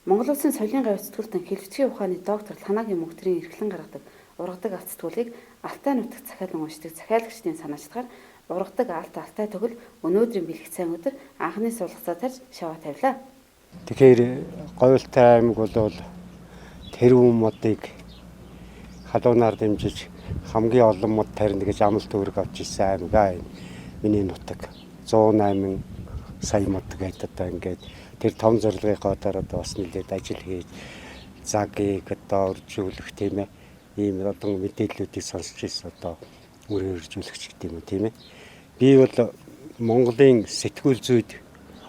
Монгол Улсын соёлын гавь сэтгүүлтэн хэлбэцгийн ухааны доктор Танагийн мөнгөтрийн эрхлэн гаргадаг ургадаг алт сэтгүүлийг Алтай нутагт захиалан уншдаг захиалагчдын санаачлагаар ургадаг алтай төгөл өнөөдрийн бэлэг сайн өдөр анхны суулгацаа тарж шаваа тавилаа. Тэгэхээр Говьлтай аймаг бол тэрүүн модыг халуунаар дэмжиж хамгийн олон мод тарина гэж амлалт үүрэг авч ирсэн аймаг. Миний нутаг 108 сая мод гэдэг одоо ингээд тэр том зорилгынхоо дараа бас нэлээд ажил хийж цагийг одоо өржүүлэх тийм ээ ийм одоо мэдээллүүдийг сонсч ирсэн одоо үрээр өржүүлэгч гэдэг юм уу тийм ээ. Би бол Монголын сэтгүүл зүйд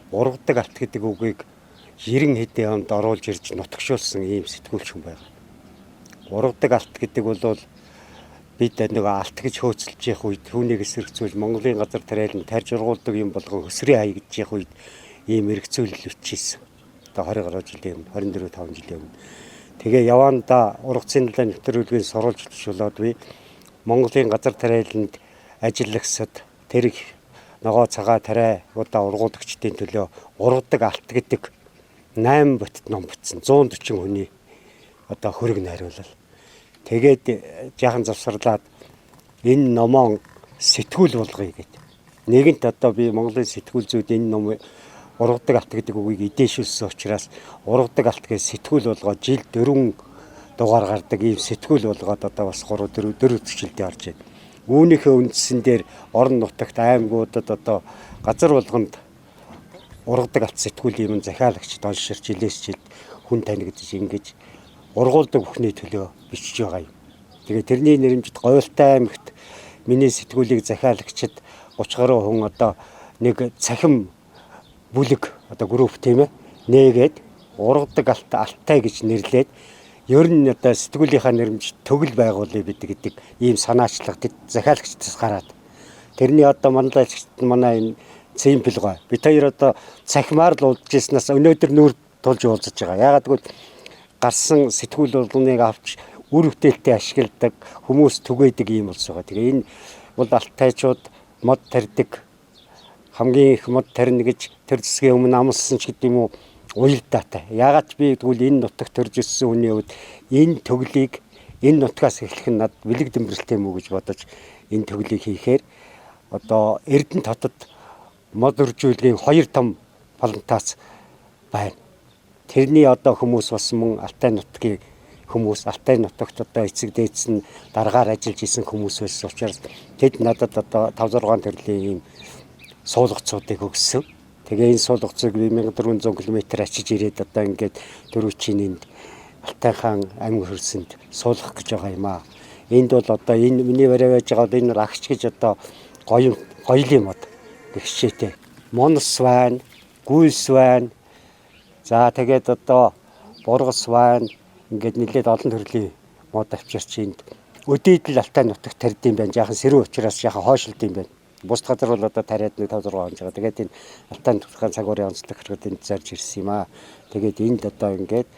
ургадаг алт гэдэг үгийг 90 хэдэн онд оруулж ирж нутагшуулсан ийм сэтгүүлч хүн байна. Ургадаг алт гэдэг бол бид нэг алт гэж хөөцөлж явах үед түүнийг эсэргцүүл Монголын газар тариалан тарж ургуулдаг юм болгон хөсрийн хаягдж явах үед ийм эргцүүлэл өччихсэн. Одоо 20 гаруй жилийн өмнө 24-5 жилийн өмнө. Тэгээ явандаа ургацын далайн нэвтрүүлгийн сурвалж болоод би Монголын газар тариаланд ажиллагсад тэр их ногоо цагаа тариа удаа ургуулагчдын төлөө ургадаг алт гэдэг 8 бот ном бичсэн 140 хүний одоо хөрөг найруулал. Тэгээд жаахан завсарлаад энэ номоо сэтгүүл болгоё гэдэг. Нэгэнт одоо би Монголын сэтгүүл зүйд энэ ном ургадаг алт гэдэг үгийг эдээшүүлсэн учраас ургадаг алт гэж сэтгүүл болгоод жил 4 дугаар гардаг ийм сэтгүүл болгоод одоо бас 3-4 төсөлдөө орж байна. Үүнийхээ үндсэн дээр орон нутагт аймагуудад одоо газар болгонд ургадаг алт сэтгүүл юм захиалагч донширч илээсчил хүн танигдж ингэж ургуулдаг бүхний төлөө бичиж байгаа юм. Тэгээ тэрний нэрмжид Говьлтай аймагт миний сэтгүүлийг захиалагчид 30 гаруй хүн одоо нэг цахим бүлэг одоо групп тийм ээ нээгээд ургадаг алтай гэж нэрлээд ер нь одоо сэтгүүлийнхаа нэрмж төгөл байгуулъя бид гэдэг ийм санаачлага захиалагчдаас гараад тэрний одоо манай энэ цимпл гоо бид хоёр одоо цахимаар л уулзж ирснээс өнөөдөр нүүр тулж уулзаж байгаа. Яагаад гэвэл гарсан сэтгүүл болгоныг авч үр бүтээлтэй ашигладаг хүмүүс түгээдэг юм болж байгаа. Тэгээ энэ бол алтайчууд мод тарьдаг хамгийн их мод тарина гэж тэр зэсгийн өмнө амлсан ч гэдэг юм уу уялдаатай. Яагаад би тэгвэл энэ нутагт төрж өссөн хүний хувьд энэ төглийг энэ нутгаас эхлэх нь над бэлэг дэмбэрэлтэй мүү гэж бодож энэ төглийг хийхээр одоо Эрдэнэ хотод мод өржүүлгийн 2 том плантац байна. Тэрний одоо хүмүүс бас мөн Алтай нутгийн хүмүүс Алтай нутагт одоо эцэг дээдс нь дараагаар ажиллаж исэн хүмүүс байсан учраас тэд надад одоо 5-6 төрлийн ийм суулгацуудыг өгсөн. Тэгээ энэ суулгацыг 1400 км ачиж ирээд одоо ингээд дөрвчийн энд Алтай хаан аймаг хөрсөнд суулгах гэж байгаа юм аа. Энд бол одоо энэ миний барай байж байгаа энэ агч гэж одоо гоёлын мод гихшээтэй. Монос байна, гүйлс байна. За тэгээд одоо бургас байна. Ингээд нэлээд олон төрлийн мод авчирч энд өдөөдөл Алтай нутагт тарьд юм байна. Жаахан сэрүү учраас жаахан хойшилд юм байна. Бус газар бол одоо тариад 5-6 онж байгаа. Тэгээд энэ Алтай нутгийн цагуурын онцлог хэрэгэд энд зарж ирсэн юм аа. Тэгээд энд одоо ингээд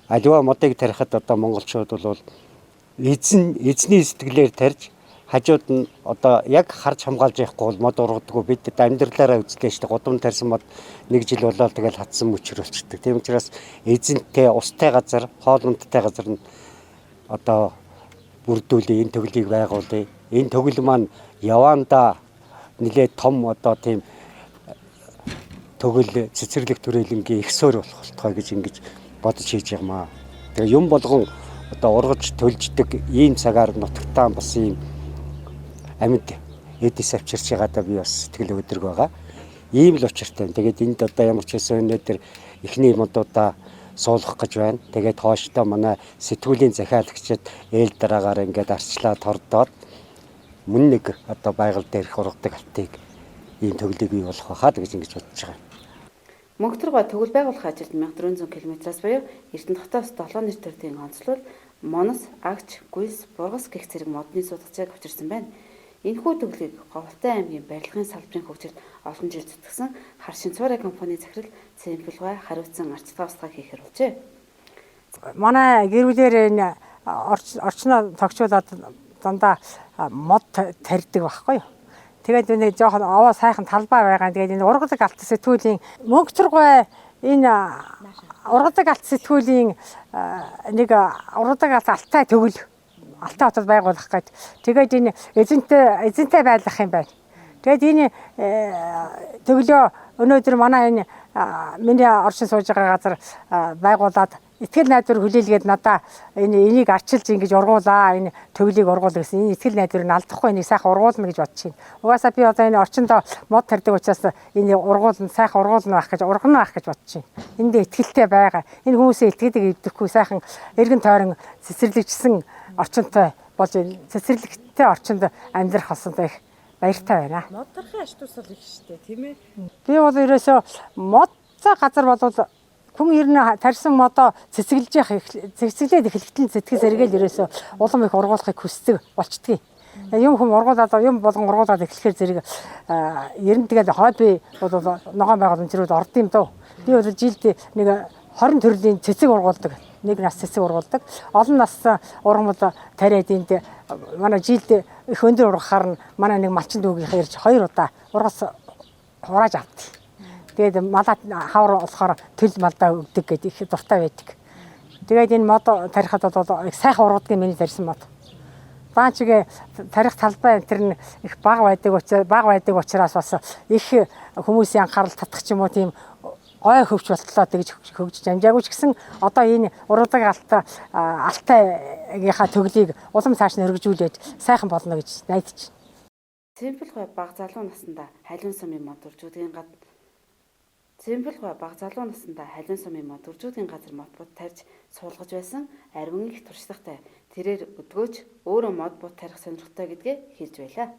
аливаа модыг тарихад одоо монголчууд бол эзний сэтгэлээр тарьж хажууд нь одоо яг харж хамгаалж явахгүй бол мод ургадаггүй бид амьдралаараа үзлээ шүү дээ. Гудам тарьсан мод 1 жил болоод тэгэл хатсан мөчр болчихдог. Тийм учраас эзэнтэй устай газар, хоол ундтай газар нь одоо бүрдүүлээ энэ төглийг байгуулъя. Энэ төгөл маань явандаа нэлээд том одоо тийм төгөл цэцэрлэг төрөлнгийн их суур болох болтгой гэж ингэж бодож хийж байгаамаа. Тэгээ юм болгон одоо ургаж төлждөг ийм цагаар нутагтаа бас ийм амьд эдис авчирч байгаадаа би бас сэтгэл өдрөг байгаа. Ийм л учиртай. Тэгээд энд одоо ямар ч байсан өнөөдөр эхний модуудаа суулгах гэж байна. Тэгээд хооштой манай сэтгүүлийн захиалагчид ээл дараагаар ингээд арчлаа тордоод мөн нэг одоо байгаль дээрх ургадаг алтыг ийм төглийг бий болох байхаа гэж ингэж бодож байгаа. Мөнгөтргой төгөл байгуулах ажилд 1400 км-аас буюу Эрдэнэ хотоос 7 нэр төрлийн онцлол Монос, Агч, Гүйлс, Бургас гэх зэрэг модны судалгааг авчирсан байна. Энэхүү төглийг Говьлтай аймгийн барилгын салбарын хөгжилд олон жил зүтгэсэн Харшин Цуурай компани захирал Цэмплгай хариуцсан арчилгаа устгах хийхээр болжээ. Манай гэрүүлээр энэ орчноо тогтчуулаад дандаа мод тарьдаг байхгүй юу. Тэгээд нэг жоохон овоо сайхан талбай байгаа. Тэгээд энэ ургадаг алт сэтгүүлийн Мөнгөтргой энэ ургадаг алт сэтгүүлийн нэг ургадаг алт алтай төгөл алтай хотод байгуулах гэж. Тэгээд энэ эзэнтэй байлгах юм байна. Тэгээд энэ төглөө өнөөдөр манай энэ миний оршин сууж байгаа газар байгуулад итгэл найдвар хүлээлгээд надаа энийг арчилж ингэж ургуулаа, энэ төглийг ургуул гэсэн. Энэ итгэл найдварыг алдахгүй энийг сайхан ургуулна гэж бодож байна. Угаасаа би одоо энэ орчиндөө мод тарьдаг учраас энэ ургуулна, сайхан ургуулна байх гэж, ургана байх гэж бодож байна. Энд итгэлтэй байгаа. Энэ хүмүүсээ итгэдэг эвдэхгүй сайхан эргэн тойрон цэцэрлэгчсэн орчинтой болж цэцэрлэгтэй орчинд амьдрах болсон их баяртай байна. Мод тархын ач тус бол их штэ, тийм ээ. Би бол ерөөсөө мод газар болвол хүн ер нь тарьсан модоо цэцэглээд эхлэхдээ сэтгэл сэргээл ерөөсөө улам их ургуулахыг хүсдэг болчдгийг. Юм хүм ургуулад юм болгон ургуулад эхлэхээр зэрэг ер нь тэгэл хобби бол ногоон байгууламжрууд орд юм дөө. Би бол жилд нэг 20 төрлийн цэцэг ургуулдаг. Нэг нас цэцэг ургуулдаг. Олон нас ургамал тариад энд манай жилд их өндөр ургахаар нь манай нэг малчин дүүгийнхээ ирж 2 удаа ургас хурааж авдаг. Тэгээд малаа хавар болохоор төл малдаа өгдөг гэдэг их дуртай байдаг. Тэгээд энэ мод тарихад бол их сайхан ургадгийн миний тарьсан мод. Баанчигээ тарих талбай энэ нь их бага байдаг учраас бас их хүмүүсийн анхаарал татах ч юм уу тийм гой хөвч болтлоо гэж хөгжиж амжаагүй ч гэсэн одоо энэ ургадаг алтайгийнхаа төглийг улам цааш нь өргөжүүлээд сайхан болно гэж найдаж байна. Цэмбэл гой баг залуу насндаа халиун сумын мод уржуудын газар мод бут тарьж суулгаж байсан арвин их туршлагатай. Тэрээр өдгөөж өөрөө мод бут тарих сонирхолтой гэдгээ хэлж байлаа.